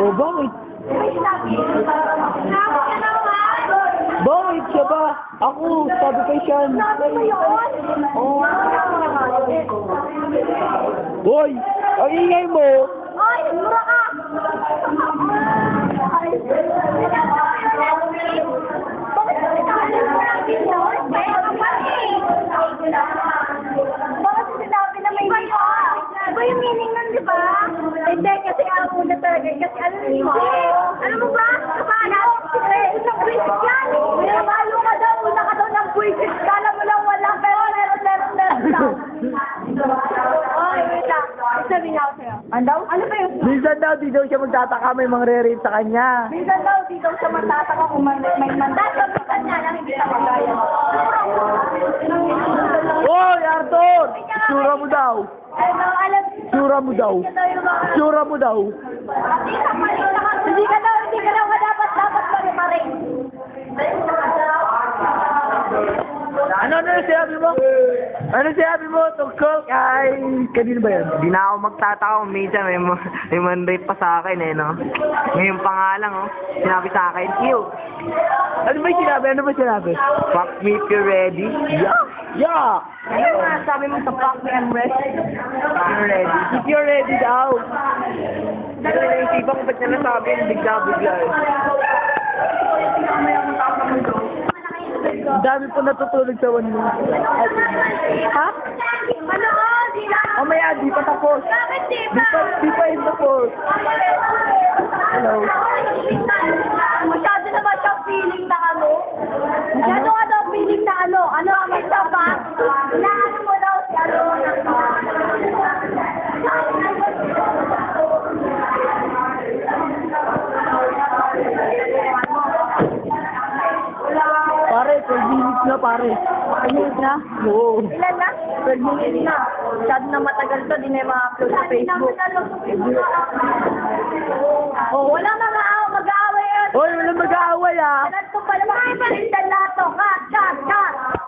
Oh, bakit? May sinabi. Bakit siya ba? Ako, sabi kay Sean. Sabi mo yun? Oo. Hoy, ang ingay mo. Ay, mura ka! Bakit sinabi na may iba? Iba yung meaning nun, di ba? Hindi, kasi ang una talaga. Kasi alam mo ba? Kapala, isang buwisit yan. Nabalo ka daw, una ka daw ng buwisit. Kala mo lang wala, pero meron daw. Ay, wait lang. Sabi niya ako sa'yo. Ano ba yun? Minsan daw, di daw siya magtataka may mga re-rape sa kanya. Minsan daw, di daw siya matataka kung may mandato. Minsan niya lang, hindi siya magaya. Hoy, Arthur! Sura mo daw. Ano, alam Sura mo daw. Sura mo daw. Hindi ka daw dapat pare-pare. Ano sinabi mo? Ano sinabi mo tungkol kay... Kanino ba yan? Di na ako magtataka kung minsan may man-rape pa sa akin eh, no? Ngayon pa nga lang, oh. Sinabi sa akin, ew! Ano ba sinabi? Ano ba sinabi? Fuck me if you're ready. Yeah! Yeah! Ano nga sabi mo sa fuck me and rest? If you're ready. If you're ready daw. Hindi ko naisipan kung ba't niya nasabi yung bigla-bigla eh. Ang dami po natutulog sa one mo. Ha? Ano? Oh, maya, di pa tapos. Bakit di Di pa yung tapos. Hello? Masyado naman siyang feeling na ano. Masyado ka daw feeling na ano. Ano ang isa ba? Inaano mo daw si ano. Pare, 12 minutes na pare. 12 minutes na? Oo. Ilan na? 12 minutes na. Masyado na matagal to. Di na yung ma-upload sa Facebook. Oh, wala mag-aaway. Hoy, walang mag-aaway ah. Alam ko pala, makaipalit na lahat to. Cut.